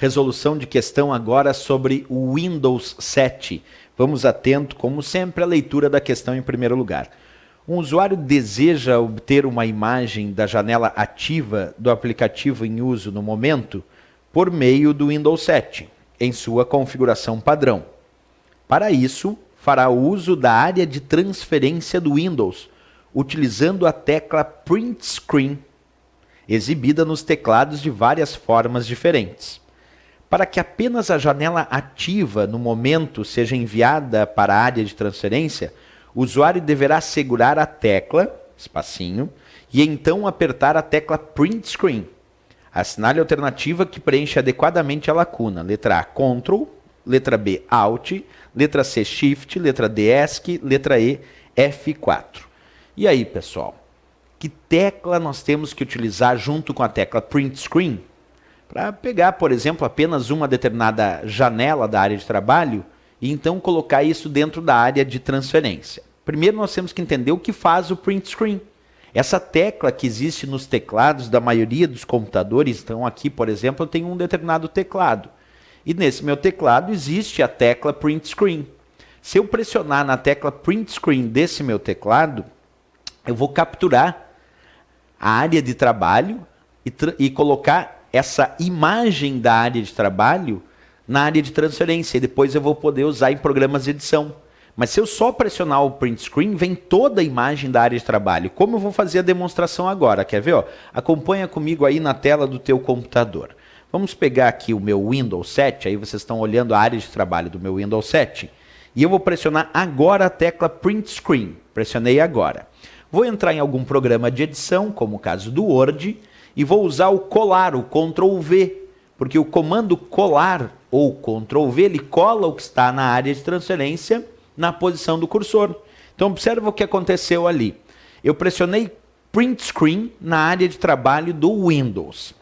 Resolução de questão agora sobre o Windows 7. Vamos atento, como sempre, à leitura da questão em primeiro lugar. Um usuário deseja obter uma imagem da janela ativa do aplicativo em uso no momento por meio do Windows 7, em sua configuração padrão. Para isso, fará uso da área de transferência do Windows, utilizando a tecla Print Screen, exibida nos teclados de várias formas diferentes. Para que apenas a janela ativa no momento seja enviada para a área de transferência, o usuário deverá segurar a tecla, espacinho, e então apertar a tecla Print Screen. Assinale a alternativa que preenche adequadamente a lacuna. Letra A, Ctrl, letra B, Alt, letra C, Shift, letra D, ESC, letra E, F4. E aí, pessoal, que tecla nós temos que utilizar junto com a tecla Print Screen para pegar, por exemplo, apenas uma determinada janela da área de trabalho e então colocar isso dentro da área de transferência? Primeiro nós temos que entender o que faz o Print Screen. Essa tecla que existe nos teclados da maioria dos computadores, então aqui, por exemplo, eu tenho um determinado teclado. E nesse meu teclado existe a tecla Print Screen. Se eu pressionar na tecla Print Screen desse meu teclado, eu vou capturar a área de trabalho e colocar essa imagem da área de trabalho na área de transferência. E depois eu vou poder usar em programas de edição. Mas se eu só pressionar o Print Screen, vem toda a imagem da área de trabalho. Como eu vou fazer a demonstração agora? Quer ver? Ó? Acompanha comigo aí na tela do teu computador. Vamos pegar aqui o meu Windows 7, aí vocês estão olhando a área de trabalho do meu Windows 7. E eu vou pressionar agora a tecla Print Screen. Pressionei agora. Vou entrar em algum programa de edição, como o caso do Word, e vou usar o colar, o Ctrl V, porque o comando colar ou Ctrl V, ele cola o que está na área de transferência na posição do cursor. Então observa o que aconteceu ali. Eu pressionei Print Screen na área de trabalho do Windows.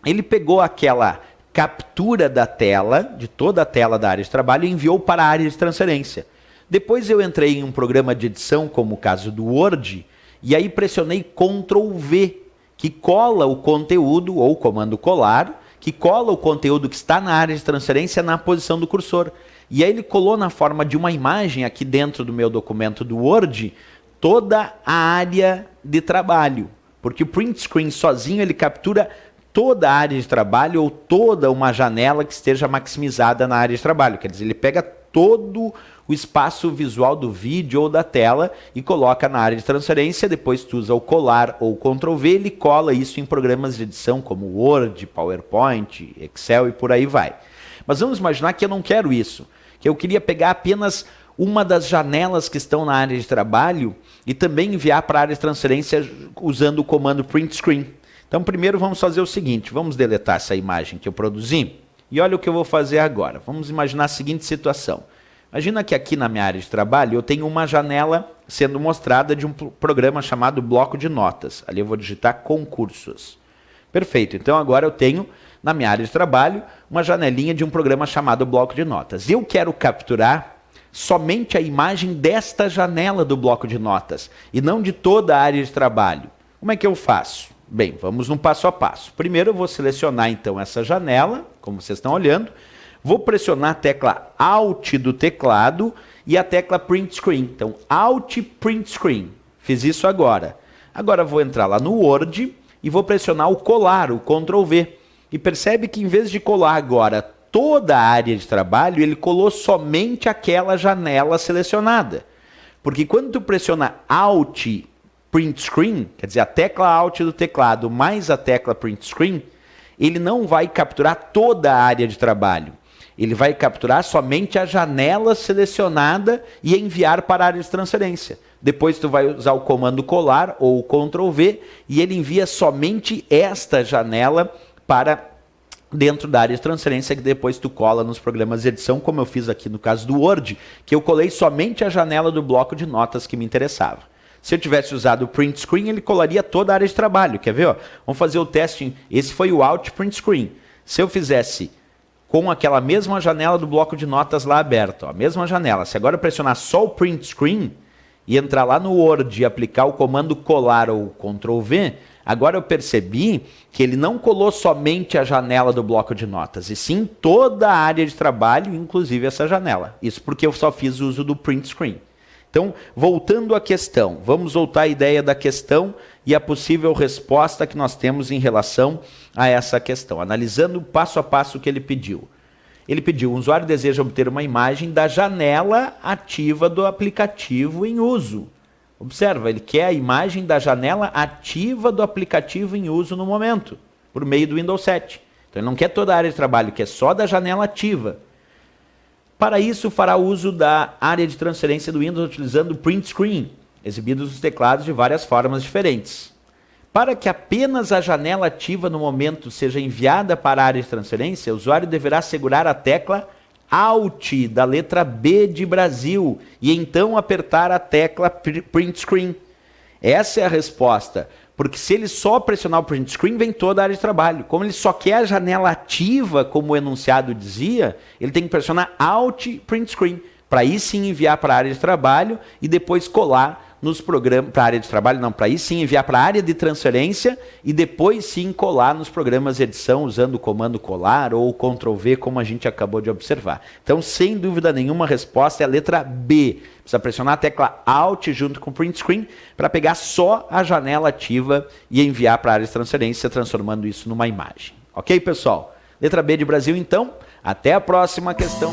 Ele pegou aquela captura da tela, de toda a tela da área de trabalho, e enviou para a área de transferência. Depois eu entrei em um programa de edição, como o caso do Word, e aí pressionei Ctrl V, que cola o conteúdo, ou comando colar, que cola o conteúdo que está na área de transferência na posição do cursor. E aí ele colou na forma de uma imagem aqui dentro do meu documento do Word, toda a área de trabalho. Porque o Print Screen sozinho ele captura toda a área de trabalho ou toda uma janela que esteja maximizada na área de trabalho. Quer dizer, ele pega todo o espaço visual do vídeo ou da tela e coloca na área de transferência. Depois tu usa o colar ou o Ctrl V, ele cola isso em programas de edição como Word, PowerPoint, Excel e por aí vai. Mas vamos imaginar que eu não quero isso, que eu queria pegar apenas uma das janelas que estão na área de trabalho e também enviar para a área de transferência usando o comando Print Screen. Então primeiro vamos fazer o seguinte, vamos deletar essa imagem que eu produzi e olha o que eu vou fazer agora. Vamos imaginar a seguinte situação. Imagina que aqui na minha área de trabalho eu tenho uma janela sendo mostrada de um programa chamado bloco de notas. Ali eu vou digitar concursos. Perfeito, então agora eu tenho na minha área de trabalho uma janelinha de um programa chamado bloco de notas. Eu quero capturar somente a imagem desta janela do bloco de notas e não de toda a área de trabalho. Como é que eu faço? Bem, vamos no passo a passo. Primeiro eu vou selecionar então essa janela, como vocês estão olhando. Vou pressionar a tecla Alt do teclado e a tecla Print Screen. Então, Alt Print Screen. Fiz isso agora. Agora vou entrar lá no Word e vou pressionar o colar, o Ctrl V. E percebe que em vez de colar agora toda a área de trabalho, ele colou somente aquela janela selecionada. Porque quando tu pressiona Alt Print Screen, quer dizer, a tecla Alt do teclado mais a tecla Print Screen, ele não vai capturar toda a área de trabalho. Ele vai capturar somente a janela selecionada e enviar para a área de transferência. Depois tu vai usar o comando colar ou o Ctrl V e ele envia somente esta janela para dentro da área de transferência que depois tu cola nos programas de edição, como eu fiz aqui no caso do Word, que eu colei somente a janela do bloco de notas que me interessava. Se eu tivesse usado o Print Screen, ele colaria toda a área de trabalho. Quer ver? Ó? Vamos fazer o teste. Esse foi o Alt Print Screen. Se eu fizesse com aquela mesma janela do bloco de notas lá aberta, ó, a mesma janela. Se agora eu pressionar só o Print Screen e entrar lá no Word e aplicar o comando colar ou Ctrl V, Agora eu percebi que ele não colou somente a janela do bloco de notas, e sim toda a área de trabalho, inclusive essa janela. Isso porque eu só fiz uso do print screen. Então, voltando à questão, vamos voltar à ideia da questão e a possível resposta que nós temos em relação a essa questão, analisando passo a passo o que ele pediu. Ele pediu, o usuário deseja obter uma imagem da janela ativa do aplicativo em uso. Observa, ele quer a imagem da janela ativa do aplicativo em uso no momento, por meio do Windows 7. Então ele não quer toda a área de trabalho, quer só da janela ativa. Para isso, fará uso da área de transferência do Windows utilizando o print screen, exibidos nos teclados de várias formas diferentes. Para que apenas a janela ativa no momento seja enviada para a área de transferência, o usuário deverá segurar a tecla Alt da letra B de Brasil e então apertar a tecla Print Screen. Essa é a resposta, porque se ele só pressionar o Print Screen, vem toda a área de trabalho. Como ele só quer a janela ativa, como o enunciado dizia, ele tem que pressionar Alt Print Screen, para aí sim enviar para a área de trabalho e depois colar nos programas, para a área de trabalho não, para aí sim enviar para a área de transferência e depois sim colar nos programas de edição usando o comando colar ou Ctrl+V, como a gente acabou de observar. Então, sem dúvida nenhuma, a resposta é a letra B. Precisa pressionar a tecla Alt junto com o Print Screen para pegar só a janela ativa e enviar para a área de transferência, transformando isso numa imagem. Ok, pessoal? Letra B de Brasil, então. Até a próxima questão.